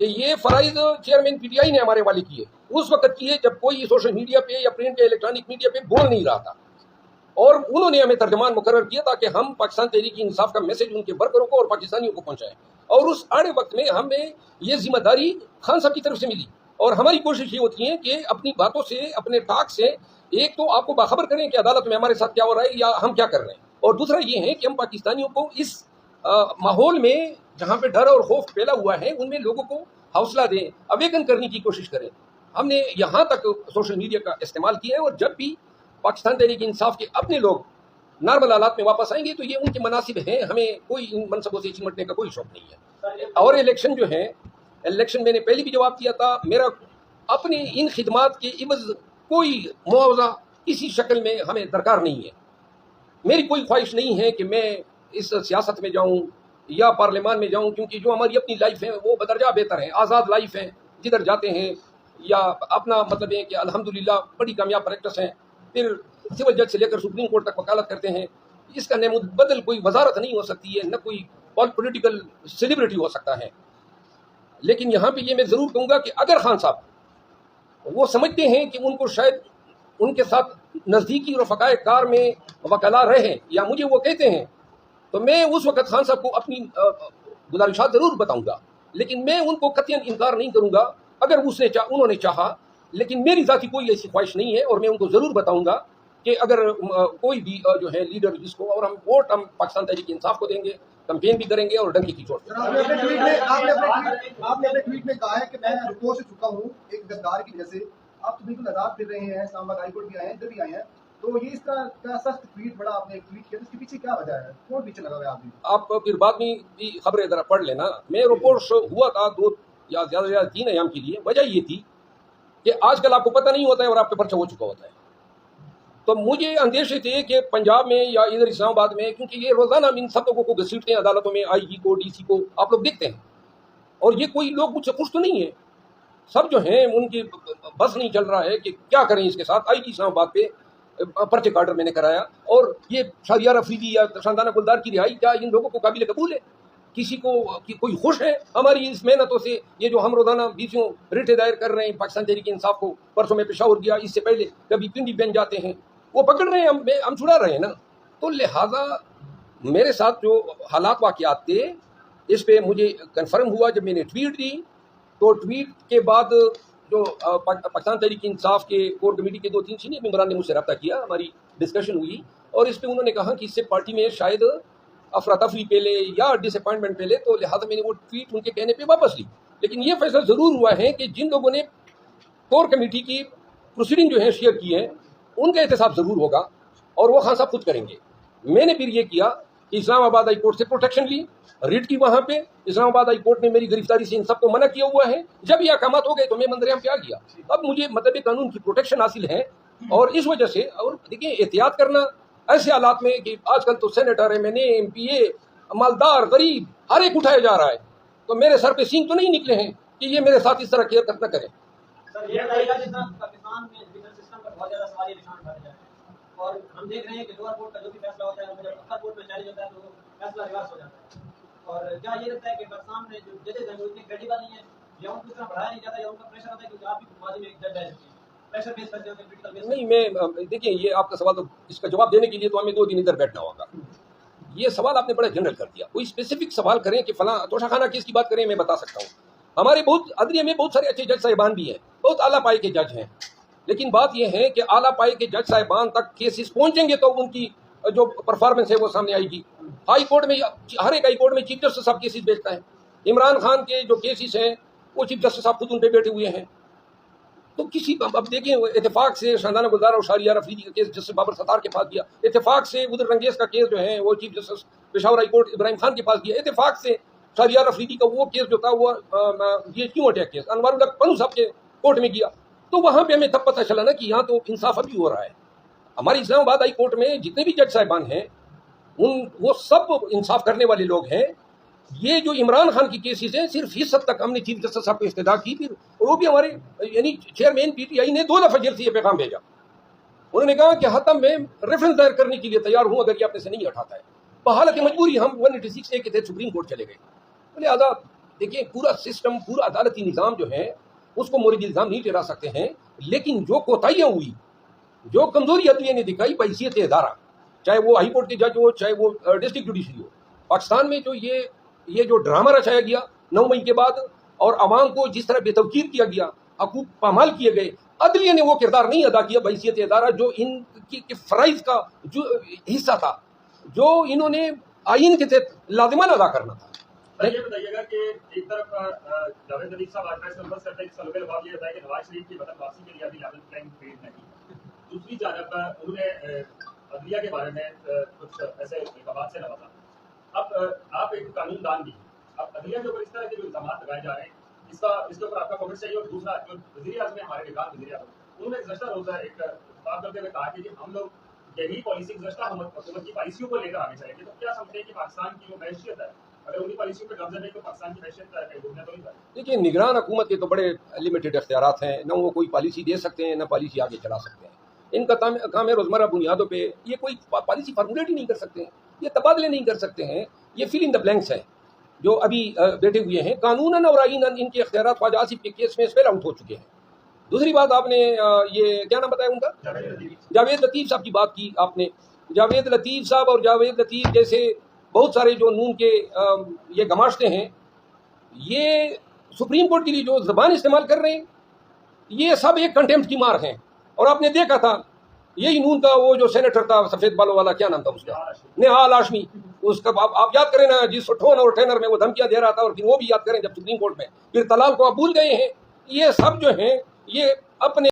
कि ये फराइज chairman PTI ने हमारे वाले किए, उस वक्त किए जब कोई सोशल मीडिया पे या प्रिंट या इलेक्ट्रॉनिक मीडिया पे बोल नहीं रहा था, और उन्होंने हमें तर्जमान मुकर्रर किया ताकि हम पाकिस्तान तहरीक इंसाफ का मैसेज उनके वर्करों को और पाकिस्तानियों को पहुंचाएं। और उस आड़े वक्त में हमें ये जिम्मेदारी खान साहब की तरफ से मिली, और हमारी कोशिश ये होती है कि अपनी बातों से, अपने टाक से, एक तो आपको बाखबर करें कि अदालत में हमारे साथ क्या हो रहा है या हम क्या कर रहे हैं, और दूसरा ये है कि हम पाकिस्तानियों को इस माहौल में जहाँ पे डर और खौफ फैला हुआ है उनमें लोगों को हौसला दें, अवेकन करने की कोशिश करें। हमने यहाँ तक सोशल मीडिया का इस्तेमाल किया है, और जब भी पाकिस्तान तहरीक इंसाफ के अपने लोग नॉर्मल हालात में वापस आएंगे तो ये उनके मनासिब हैं, हमें कोई इन मनसबों से चिमटने का कोई शौक नहीं है। और इलेक्शन जो है, इलेक्शन मैंने पहले भी जवाब दिया था, मेरा अपनी इन खिदमात के इवज कोई मुआवजा किसी शक्ल में हमें दरकार नहीं है। मेरी कोई ख्वाहिश नहीं है कि मैं इस सियासत में जाऊं या पार्लियामान में जाऊं, क्योंकि जो हमारी अपनी लाइफ है वो बदरजा बेहतर है, आज़ाद लाइफ है, जिधर जाते हैं या अपना मतलब है कि अल्हम्दुलिल्लाह बड़ी कामयाब प्रैक्टिस है, फिर सिविल जज से लेकर सुप्रीम कोर्ट तक वकालत करते हैं। इसका नमुबदल कोई वजारत नहीं हो सकती है, न कोई पॉलिटिकल सेलिब्रिटी हो सकता है। लेकिन यहाँ पे ये मैं ज़रूर कहूँगा कि अगर खान साहब वो समझते हैं कि उनको शायद उनके साथ नज़दीकी रफ़क़ाए कार में वकला रहे या मुझे वो कहते हैं, तो मैं उस वक़्त खान साहब को अपनी गुजारिशात ज़रूर बताऊँगा, लेकिन मैं उनको कतईन इनकार नहीं करूँगा अगर उन्होंने चाहा। लेकिन मेरी ज़ाती कोई ऐसी ख्वाहिश नहीं है, और मैं उनको ज़रूर बताऊँगा कि अगर कोई भी जो है लीडर जिसको, और हम वोट हम पाकिस्तान तहरीक इंसाफ को देंगे, कैंपेन भी करेंगे और डंकी की चोट। आपने अपने ट्वीट में कहा है कि मैं रिपोर्ट से चुका हूँ एक गद्दार की वजह से। आप तो बिल्कुल आजाद फिर रहे हैं, इस्लामाबाद हाई कोर्ट भी आए हैं, इधर भी आए हैं, तो ये इसका क्या सख्त ट्वीट बड़ा आपने एक ट्वीट किया, इसके पीछे क्या वजह है, कौन पीछे लगा हुआ है? आप फिर बाद में भी खबरें जरा पढ़ लेना। मैं रिपोर्ट हुआ था 2 या ज़्यादा से ज़्यादा 3 अयाम के लिए। वजह ये थी कि आजकल आपको पता नहीं होता है और आप पे पर्चा हो चुका होता है, तो मुझे अंदेशे थे कि पंजाब में या इधर इस्लामाबाद में, क्योंकि ये रोज़ाना इन सब लोगों को घसीटते हैं अदालतों में, आईजी को, डीसी को, आप लोग देखते हैं, और ये कोई लोग मुझसे खुश तो नहीं है, सब जो हैं उनकी बस नहीं चल रहा है कि क्या करें इसके साथ। आईजी इस्लामाबाद पे पर्चे का ऑर्डर मैंने कराया, और ये शाहरियार अफरीदी या शांताना गुलदार की रिहाई क्या इन लोगों को काबिल कबूल है? किसी को कोई खुश है हमारी इस मेहनतों से? ये जो हम रोजाना बीसियों रिट दायर कर रहे हैं पाकिस्तान तहरीक इंसाफ को, परसों में पेशावर गया, इससे पहले कभी पिंडी बेंच जाते हैं, वो पकड़ रहे हैं, हम छुड़ा रहे हैं ना। तो लिहाजा मेरे साथ जो हालात वाक़यात थे, इस पे मुझे कन्फर्म हुआ जब मैंने ट्वीट दी, तो ट्वीट के बाद जो पाकिस्तान तहरीक इंसाफ के कोर कमेटी के 2-3 सीनियर मेंबरान ने मुझसे रब्ता किया, हमारी डिस्कशन हुई, और इस पर उन्होंने कहा कि इससे पार्टी में शायद अफरा तफरी पहले या डिसअपॉइंटमेंट पहले, तो लिहाजा मैंने वो ट्वीट उनके कहने पे वापस ली। लेकिन ये फैसला ज़रूर हुआ है कि जिन लोगों ने कोर कमेटी की प्रोसीडिंग जो है शेयर की है, उनका एहतसाब ज़रूर होगा, और वो खान साहब खुद करेंगे। मैंने फिर ये किया कि इस्लामाबाद हाई कोर्ट से प्रोटेक्शन ली, रिट की वहाँ पे। इस्लामाबाद हाई कोर्ट ने मेरी गिरफ्तारी से इन सबको मना किया हुआ है। जब ये अहकामात हो गए तो मैं मंदरियाम पे आ गया। अब मुझे मतलब कानून की प्रोटेक्शन हासिल है, और इस वजह से, और देखिए एहतियात करना ऐसे हालात में कि आजकल तो सेनेटर, एमएनए, एमपीए, मालदार, गरीब, हर एक उठाया जा रहा है, तो मेरे सर पे सींग तो नहीं निकले हैं कि ये मेरे साथ इस तरह केयर करना करें। और हम देख रहे हैं कि लोअर कोर्ट का जो भी फैसला होता है, जब अपर कोर्ट में जारी होता है तो फैसला रिवर्स हो जाता है। और क्या ये लगता है कि पाकिस्तान में जो जजेस हैं वो इतने क्रेडिबल नहीं है, या उनको इतना बढ़ाया नहीं जाता, या उनका प्रेशर होता है क्योंकि आप भी माजी में एक जज है, प्रेशर बेस करते हो, क्रिटिकल बेस? नहीं, मैं देखिए ये आपका सवाल, तो इसका जवाब देने के लिए तो हमें 2 दिन इधर बैठना होगा। ये सवाल आपने बड़ा जनरल कर दिया। कोई स्पेसिफिक सवाल करें कि फलां तोशा खाना केस की बात करें, मैं बता सकता हूँ। हमारे बहुत अदलिया में बहुत सारे अच्छे जज साहिबान भी हैं, बहुत आला पाए के जज हैं, लेकिन बात यह है कि आला पाए के जज साहिबान तक केसेस पहुंचेंगे तो उनकी जो परफॉर्मेंस है वो सामने आएगी। हाई कोर्ट में, हर एक हाई कोर्ट में चीफ जस्टिस साहब केसेस भेजता है। इमरान खान के जो केसेस हैं वो चीफ जस्टिस साहब खुद उन पे बैठे हुए हैं। तो किसी, अब देखिए, इत्तेफाक से शांताना गुलजार और शाहरियार अफरीदी का केस जस्टिस बाबर सत्तार के पास गया, इत्तेफाक से उधर रंगेज का केस जो है वो chief justice Peshawar high court Ibrahim Khan के पास गया, इत्तेफाक से शाहरियार अफरीदी का वो केस जो था वो GHQ अटैक केस अनवारुल्लाह पन्नू साहब के कोर्ट में गया। तो वहाँ पे हमें तब पता चला ना कि यहाँ तो इंसाफ अभी हो रहा है। हमारी इस्लामाबाद हाई कोर्ट में जितने भी जज साहिबान हैं वो सब इंसाफ करने वाले लोग हैं। ये जो इमरान खान की केसेस हैं, सिर्फ इस हद तक हमने चीफ जस्टिस साहब को इस्तदा की, फिर वो भी हमारे यानी चेयरमैन PTI ने 2 दफ़ा जेल से ये पैगाम भेजा। उन्होंने कहा कि हतम में रेफरेंस दायर करने के लिए तैयार हूँ अगर ये अपने से नहीं हटाता है। बहालत मजबूरी हम 186A के तहत सुप्रीम कोर्ट चले गए। लिहाजा देखिए पूरा सिस्टम, पूरा अदालती निज़ाम जो है उसको मोरिद इल्ज़ाम नहीं ठहरा सकते हैं, लेकिन जो कोताहियाँ हुई, जो कमजोरी अदलिया ने दिखाई बहैसियत इदारा, चाहे वो हाई कोर्ट के जज हो, चाहे वो डिस्ट्रिक्ट जुडिशरी हो, पाकिस्तान में जो ये जो ड्रामा रचाया गया 9 मई के बाद और आवाम को जिस तरह बेतवकीर किया गया, हकूक पामाल किए गए, अदलिया ने वो किरदार नहीं अदा किया बहैसियत इदारा जो इनकी फ़राइज़ का जो हिस्सा था, जो इन्होंने आइन के तहत लाजिमान अदा करना था। ये बताइएगा कि एक तरफ जावेद अली साहब आज प्रेस कॉन्फ्रेंस करते हैं, सलूबे लबाब ये बताया कि नवाज शरीफ की वतन वापसी के लिए अभी लेवल प्लेइंग फील्ड नहीं। दूसरी जानब उन्होंने अदलिया के बारे में कुछ ऐसे इल्ज़ामात से नवाजा। अब आप एक कानूनदान भी, अब अदलिया के ऊपर इस तरह के जो इल्ज़ामात लगाए जा रहे हैं, इसके ऊपर आपका कमेंट चाहिए। और दूसरा, जो वज़ीर आज़म हमारे निगाह वज़ीर आज़म, उन्होंने गुज़श्ता रोज़ा एक बात करते हुए कहा कि हम लोग यही पॉलिसी गुज़श्ता हुकूमत की पॉलिसियों को लेकर आगे चलेंगे। तो क्या समझते हैं कि पाकिस्तान की जो मैशियत है, अगर उन्हीं पॉलिसियों पर कब्जा नहीं तो पाकिस्तान की मैशियत कहीं डूबने तो नहीं जाए? देखिए, निगरान हुकूमत के तो बड़े लिमिटेड इख्तियारात हैं, न वो कोई पॉलिसी दे सकते हैं, न पॉलिसी आगे चला सकते हैं। इनका काम है रोज़मर्रा बुनियादों पे ये कोई पॉलिसी फार्मूलेट ही नहीं कर सकते हैं, ये तबादले नहीं कर सकते हैं, ये फिल इन द ब्लैंक्स हैं जो अभी बैठे हुए हैं। कानूनन और आईनन इनके इख्तियारात ख्वाजा आसिफ के केस में स्पेल आउट हो चुके हैं। दूसरी बात, आपने ये क्या नाम बताया उनका, जावेद लतीफ़ साहब की बात की आपने। जावेद लतीफ़ साहब और जावेद लतीफ़ जैसे बहुत सारे जो नून के ये गमाशते हैं, ये सुप्रीम कोर्ट के लिए जो ज़बान इस्तेमाल कर रहे हैं, ये सब एक कंटेम्प्ट की मार हैं। और आपने देखा था यही नून का वो जो सेनेटर था सफ़ेद बालों वाला, क्या नाम था उसका, निहाल हाशमी, उसका आप याद करें ना, जिस ठोन और टेनर में वो धमकियां दे रहा था, और फिर वो भी याद करें जब सुप्रीम कोर्ट में फिर तलाल को आप भूल गए हैं। ये सब जो हैं ये अपने